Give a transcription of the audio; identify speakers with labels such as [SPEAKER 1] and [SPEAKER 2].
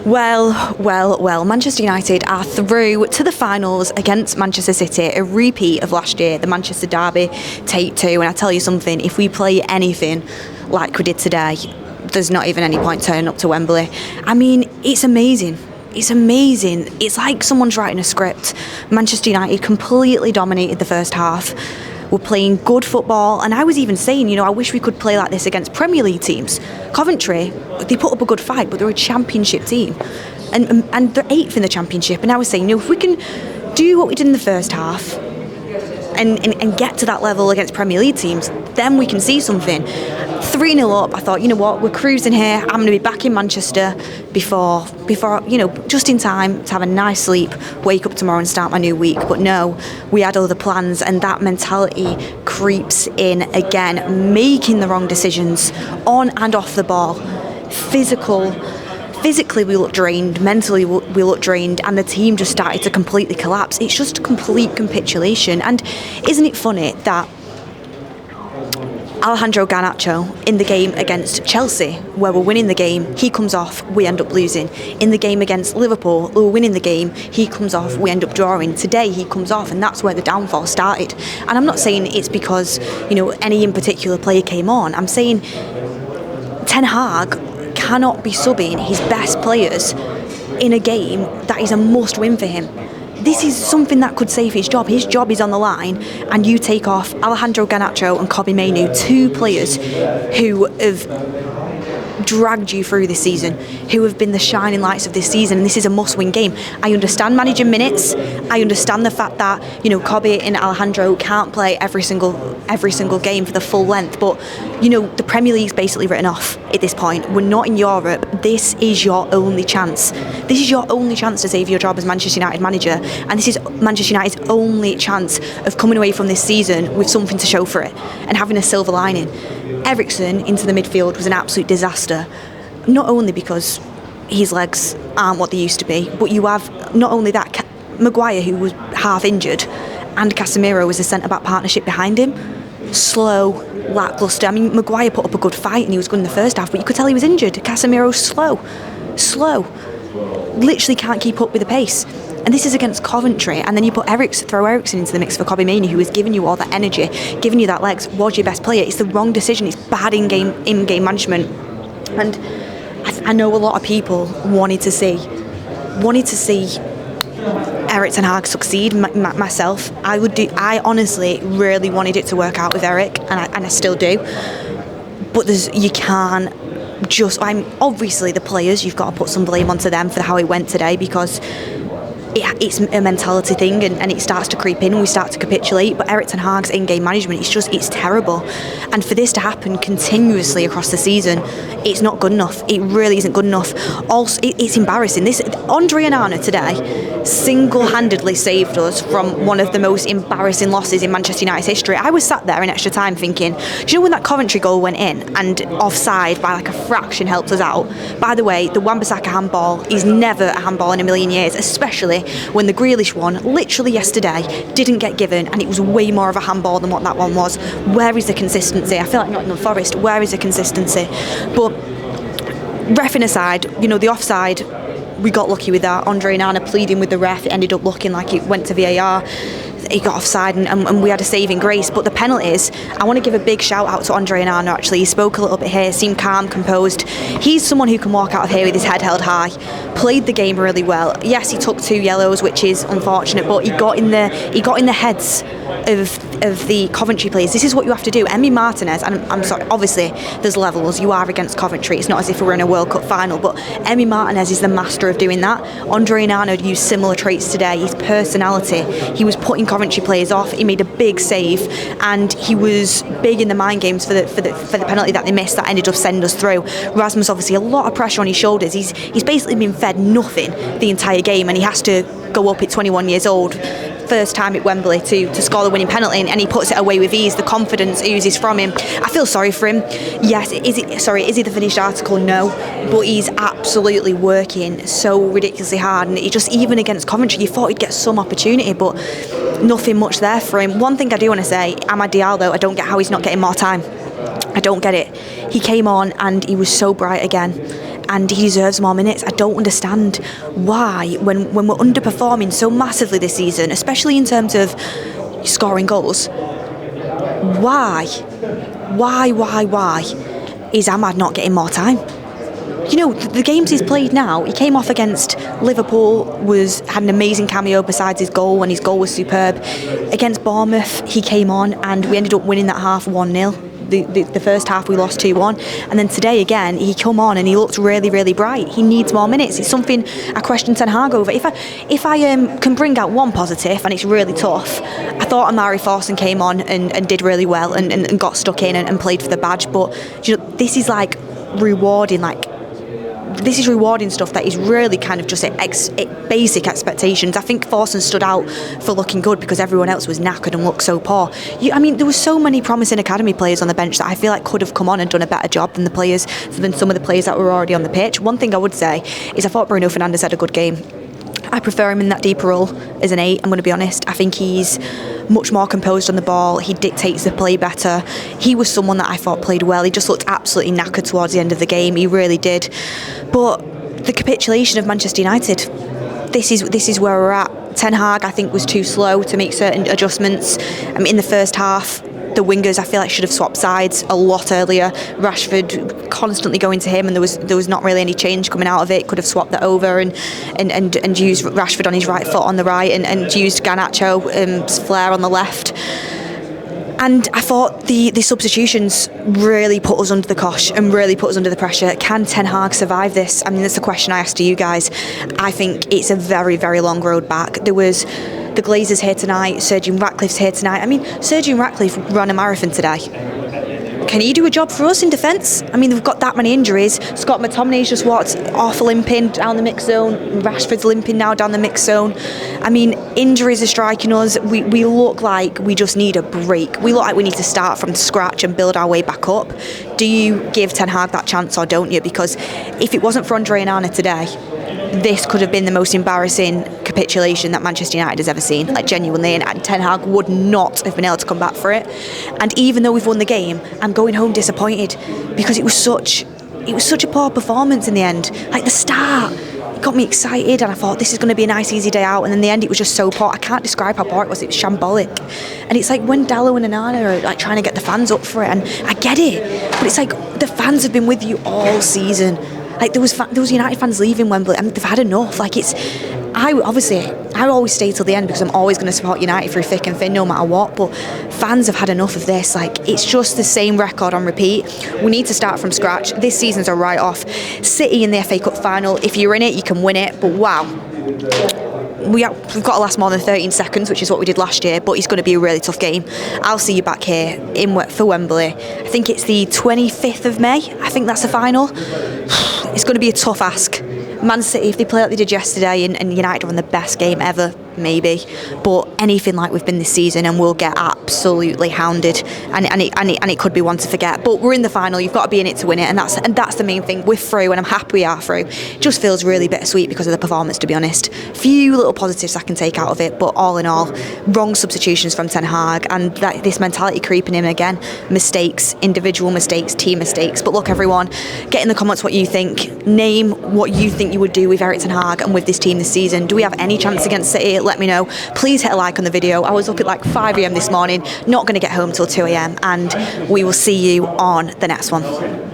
[SPEAKER 1] Well, Manchester United are through to the finals against Manchester City, a repeat of last year, the Manchester Derby, take two. And I tell you something, if we play anything like we did today, there's not even any point turning up to Wembley. I mean, it's amazing. It's amazing. It's like someone's writing a script. Manchester United completely dominated the first half. We're playing good football, and I was even saying, I wish we could play like this against Premier League teams. Coventry, they put up a good fight, but they're a Championship team, and they're 8th in the Championship. And I was saying, if we can do what we did in the first half and get to that level against Premier League teams, then we can see something. 3-0 up, I thought, we're cruising here. I'm going to be back in Manchester before, just in time to have a nice sleep, wake up tomorrow and start my new week. But no, we had other plans, and that mentality creeps in again, making the wrong decisions on and off the ball. Physically we looked drained, mentally we looked drained, and the team just started to completely collapse. It's just a complete capitulation. And isn't it funny that Alejandro Garnacho, in the game against Chelsea, where we're winning the game, he comes off, we end up losing. In the game against Liverpool, we're winning the game, he comes off, we end up drawing. Today he comes off, and that's where the downfall started. And I'm not saying it's because, any in particular player came on. I'm saying Ten Hag cannot be subbing his best players in a game that is a must-win for him. This is something that could save his job. His job is on the line, and you take off Alejandro Garnacho and Kobbie Mainoo, two players who have dragged you through this season, who have been the shining lights of this season, and this is a must-win game. I understand managing minutes. I understand the fact that Kobbie and Alejandro can't play every single game for the full length, but the Premier League's basically written off at this point. We're not in Europe. This is your only chance. This is your only chance to save your job as Manchester United manager, and this is Manchester United's only chance of coming away from this season with something to show for it and having a silver lining. Eriksen into the midfield was an absolute disaster, not only because his legs aren't what they used to be, but you have not only that, Maguire, who was half injured, and Casemiro was a centre-back partnership behind him. Slow, lacklustre. I mean, Maguire put up a good fight and he was good in the first half, but you could tell he was injured. Casemiro's slow. Literally can't keep up with the pace. And this is against Coventry, and then you throw Eriksen into the mix for Kobbie Mainoo, who is giving you all that energy, giving you that legs, was your best player. It's the wrong decision. It's bad in-game management. And I know a lot of people wanted to see Erik ten Hag succeed. Myself, I honestly really wanted it to work out with Eric, and I still do. But you can't obviously the players, you've got to put some blame onto them for how it went today, because it's a mentality thing, and it starts to creep in and we start to capitulate. But Erik ten Hag's in-game management, it's terrible. And for this to happen continuously across the season, it's not good enough. It really isn't good enough. Also, it's embarrassing. Andre Onana today single-handedly saved us from one of the most embarrassing losses in Manchester United's history. I was sat there in extra time thinking, do you know when that Coventry goal went in and offside by like a fraction helped us out? By the way, the Wan-Bissaka handball is never a handball in a million years, especially when the Grealish one, literally yesterday, didn't get given, and it was way more of a handball than what that one was. Where is the consistency? I feel like Nottingham Forest, where is the consistency? But reffing aside, the offside, we got lucky with that. Andre Onana pleading with the ref, it ended up looking like it went to VAR. He got offside and we had a saving grace. But the penalties, I want to give a big shout out to Andre Onana. Actually, he spoke a little bit here, seemed calm, composed. He's someone who can walk out of here with his head held high. Played the game really well. Yes, he took 2 yellows, which is unfortunate, but he got in the heads of the Coventry players. This is what you have to do. Martinez, and I'm sorry, obviously there's levels. You are against Coventry. It's not as if we were in a World Cup final, but Martinez is the master of doing that. Andre Onana used similar traits today. His personality. He was putting Coventry players off. He made a big save, and he was big in the mind games for the penalty that they missed that ended up sending us through. Rasmus, obviously, a lot of pressure on his shoulders. He's basically been fed nothing the entire game, and he has to go up at 21 years old, first time at Wembley, to score the winning penalty, and he puts it away with ease. The confidence oozes from him. I feel sorry for him. Yes, is he the finished article? No, but he's absolutely working so ridiculously hard, and even against Coventry, you thought he'd get some opportunity, but nothing much there for him. One thing I do want to say, Amad Diallo, I don't get how he's not getting more time. I don't get it. He came on and he was so bright again. and he deserves more minutes. I don't understand why, when we're underperforming so massively this season, especially in terms of scoring goals, why is Ahmad not getting more time? You know, the games he's played now, he came off against Liverpool, had an amazing cameo besides his goal, and his goal was superb. Against Bournemouth, he came on and we ended up winning that half 1-0. The first half we lost 2-1, and then today again he come on and he looked really, really bright. He needs more minutes. It's something I question Ten Hag over. If I can bring out one positive, and it's really tough, I thought Amari Forson came on and did really well and got stuck in and played for the badge. But you know, this is rewarding stuff that is really kind of just basic expectations. I think Forson stood out for looking good because everyone else was knackered and looked so poor. There were so many promising academy players on the bench that I feel like could have come on and done a better job than some of the players that were already on the pitch. One thing I would say is I thought Bruno Fernandes had a good game. I prefer him in that deeper role as an 8, I'm going to be honest. I think he's much more composed on the ball. He dictates the play better. He was someone that I thought played well. He just looked absolutely knackered towards the end of the game. He really did. But the capitulation of Manchester United, this is where we're at. Ten Hag, I think, was too slow to make certain adjustments. In the first half, the wingers, I feel like, should have swapped sides a lot earlier. Rashford constantly going to him, and there was not really any change coming out of it. Could have swapped that over and used Rashford on his right foot on the right, and used Garnacho's flair on the left. And I thought the substitutions really put us under the cosh and really put us under the pressure. Can Ten Hag survive this? That's the question I asked to you guys. I think it's a very, very long road back. There was the Glazers here tonight, Sergeant Ratcliffe's here tonight. Sergeant Ratcliffe ran a marathon today. Can he do a job for us in defence? They've got that many injuries. Scott McTominay's just off limping down the mix zone. Rashford's limping now down the mix zone. Injuries are striking us. We look like we just need a break. We look like we need to start from scratch and build our way back up. Do you give Ten Hag that chance or don't you? Because if it wasn't for Andre Onana today, this could have been the most embarrassing capitulation that Manchester United has ever seen, genuinely, and Ten Hag would not have been able to come back for it. And even though we've won the game, I'm going home disappointed because it was such a poor performance in the end. The start, it got me excited and I thought this is going to be a nice easy day out, and then the end it was just so poor. I can't describe how poor it was. It was shambolic. And it's when Dallo and Onana are trying to get the fans up for it, and I get it, but it's the fans have been with you all season. There was United fans leaving Wembley and they've had enough. I always stay till the end because I'm always going to support United through thick and thin no matter what, but fans have had enough of this. It's just the same record on repeat. We need to start from scratch. This season's a write-off. City in the FA Cup final, if you're in it you can win it, but wow, we've got to last more than 13 seconds, which is what we did last year, but it's going to be a really tough game. I'll see you back here for Wembley. I think it's the 25th of May. I think that's the final. It's going to be a tough ask. Man City, if they play like they did yesterday and United won the best game ever, maybe, but anything like we've been this season and we'll get absolutely hounded, and it could be one to forget. But we're in the final. You've got to be in it to win it, and that's the main thing. We're through, and I'm happy we are through. It just feels really bittersweet because of the performance, to be honest. Few little positives I can take out of it, but all in all, wrong substitutions from Ten Hag and this mentality creeping in again. Mistakes, individual mistakes, team mistakes. But look, everyone, get in the comments what you think. Name what you think you would do with Erik Ten Hag and with this team this season. Do we have any chance against City? Let me know. Please hit a like on the video. I was up at 5 a.m. this morning, not going to get home till 2 a.m. and we will see you on the next one.